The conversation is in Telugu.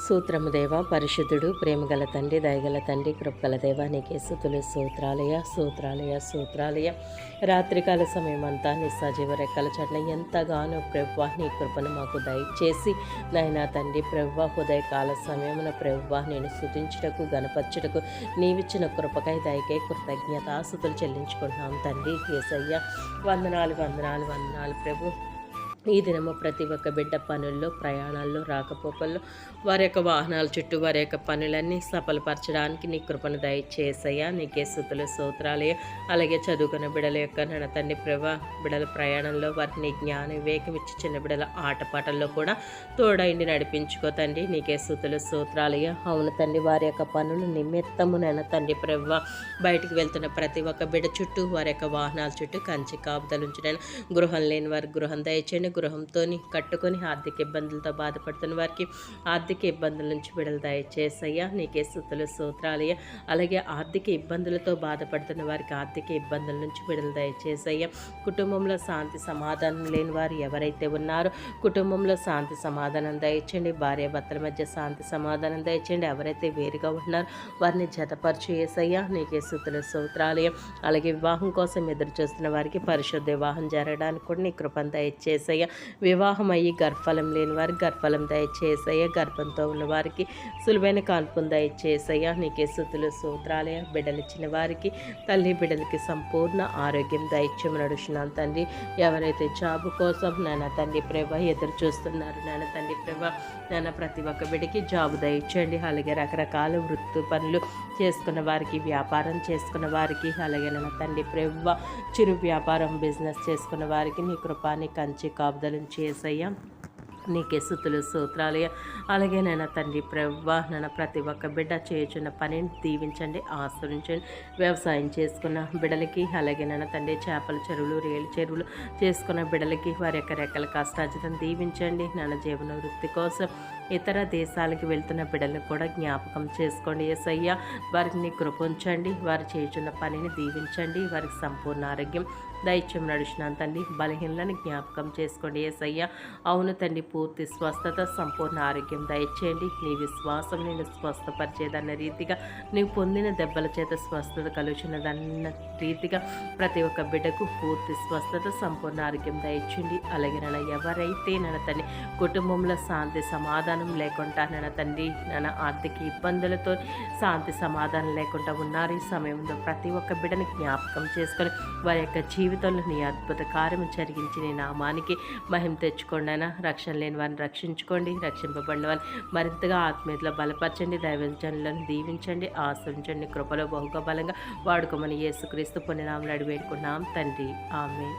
సూత్రము దేవ పరిశుద్ధుడు ప్రేమగల తండ్రి దయగల తండ్రి కృపగల దేవ నీకే స్తుతులు సూత్రాలయ రాత్రికాల సమయం అంతా నీ సజీవ రెక్కల చట్ల ఎంతగానో ప్రభువా నీ కృపను మాకు దయచేసి నాయనా తండ్రి ప్రభువా ఉదయకాల సమయమున ప్రభువా నేను స్తుతించుటకు గణపరచుటకు నీవిచ్చిన కృపకై దయకే కృతజ్ఞతాస్తుతులు చెల్లించుకుంటున్నాం తండ్రి యేసయ్య వందనాలు ప్రభు. ఈ దినము ప్రతి ఒక్క బిడ్డ పనుల్లో ప్రయాణాల్లో రాకపోకల్లో వారి యొక్క వాహనాల చుట్టూ వారి యొక్క పనులన్నీ సఫలపరచడానికి నీ కృపను దయచేసయ్యా నీకే స్తుతులు స్తోత్రాలయ. అలాగే చదువుకున్న బిడ్డల యొక్క నన్న తండ్రి ప్రభా బిడ్డల ప్రయాణంలో వారిని జ్ఞాన వివేకం ఇచ్చి చిన్న బిడ్డల ఆటపాటల్లో కూడా తోడైండి నడిపించుకో తండ్రి నీకే స్తుతులు స్తోత్రాలయ. అవును తండ్రి వారి యొక్క పనులు నిమిత్తము నన్న తండ్రి ప్రభా బయటికి వెళ్తున్న ప్రతి ఒక్క బిడ్డ చుట్టూ వారి యొక్క వాహనాల చుట్టూ కంచి కాపుదలుంచడానికి గృహం లేని వారి గృహం దయచేయండి. గృహంతో కట్టుకొని ఆర్థిక ఇబ్బందులతో బాధపడుతున్న వారికి ఆర్థిక ఇబ్బందుల నుంచి విడుదల దయచేసయ్యా నీకే స్తుతులు స్తోత్రాలయ. అలాగే ఆర్థిక ఇబ్బందులతో బాధపడుతున్న వారికి ఆర్థిక ఇబ్బందుల నుంచి విడుదల దయచేసయ్యా. కుటుంబంలో శాంతి సమాధానం లేని వారు ఎవరైతే ఉన్నారో కుటుంబంలో శాంతి సమాధానం దయచేయండి. భార్యాభర్తల మధ్య శాంతి సమాధానం దయచేయండి. ఎవరైతే వేరుగా ఉన్నారో వారిని జతపరచు యేసయ్యా నీకే స్తుతులు స్తోత్రాలయ. అలాగే వివాహం కోసం ఎదురు చూస్తున్న వారికి పరిశుద్ధ వివాహం జరగడానికి కూడా నీ కృపను దయచేసయ్యా. వివాహం అయ్యి గర్భఫలం లేని వారికి గర్భఫలం దయచేసయ్య. గర్భంతో ఉన్న వారికి సులువైన కాన్పును దయచేసయ్య నీకే స్తుతులు స్తోత్రాలయ. బిడ్డలిచ్చిన వారికి తల్లి బిడ్డలకి సంపూర్ణ ఆరోగ్యం దయచేయమని నడుస్తున్నాను తండ్రి. ఎవరైతే జాబు కోసం నాన్న తండ్రి ప్రభ ఎదురు చూస్తున్నారు నాన్న తండ్రి ప్రభ నాన్న ప్రతి ఒక్క బిడ్డకి జాబు దయచేయండి. అలాగే రకరకాల వృత్తి పనులు చేసుకున్న వారికి వ్యాపారం చేసుకున్న వారికి అలాగే నాన్న తండ్రి ప్రభ చిరు వ్యాపారం బిజినెస్ చేసుకున్న వారికి నీ కృపాని కంచి కాపుదలను చేసయ్యా నీకే స్తుతులు స్తోత్రాలయ. అలాగే నాన్న తండ్రి ప్రవ్వా నాన్న ప్రతి ఒక్క బిడ్డ చేయుచున్న పనిని దీవించండి ఆశ్రయించండి. వ్యవసాయం చేసుకున్న బిడ్డలకి అలాగే నాన్న తండ్రి చేపల చెరువులు రేలు చెరువులు చేసుకున్న బిడ్డలకి వారి యొక్క రెక్కల కష్టార్జితం దీవించండి. నాన్న జీవన వృత్తి కోసం ఇతర దేశాలకు వెళ్తున్న బిడ్డలను కూడా జ్ఞాపకం చేసుకోండి యేసయ్య. వారికి నీ కృప ఉంచండి. వారు చేయుచున్న పనిని దీవించండి. వారికి సంపూర్ణ ఆరోగ్యం దైత్యం నడుచున్నాను తండ్రి. బలహీనలను జ్ఞాపకం చేసుకోండి యేసయ్య. అవును తండ్రి పూర్తి స్వస్థత సంపూర్ణ ఆరోగ్యం దయచేయండి. నీ విశ్వాసం నేను స్వస్థపరిచేదన్న రీతిగా నీవు పొందిన దెబ్బల చేత స్వస్థత కలుగుచున్నదన్న రీతిగా ప్రతి ఒక్క బిడ్డకు పూర్తి స్వస్థత సంపూర్ణ ఆరోగ్యం దయచేయండి. అలాగే నన్ను ఎవరైతే నన్ను తండ్రి కుటుంబంలో శాంతి సమాధానం లేకుండా నన్ను తండ్రి నన్ను ఆర్థిక ఇబ్బందులతో శాంతి సమాధానం లేకుండా ఉన్నారు ఈ సమయంలో ప్రతి ఒక్క బిడ్డని జ్ఞాపకం చేసుకొని వారి యొక్క జీవితంలో నీ అద్భుత కార్యము జరిగించి నీ నామానికి మహిమ తెచ్చుకోండి అయినా. రక్షణ లేని వారిని రక్షించుకోండి. రక్షింపబడిన వారిని మరింతగా ఆత్మీయతలో బలపరచండి. దైవజనులను దీవించండి ఆశ్రయించండి. కృపలో బహుగా బలంగా వాడుకోమని యేసుక్రీస్తు పుణ్యనామమున అడిగి వేడుకున్నాం తండ్రి. ఆమేన్.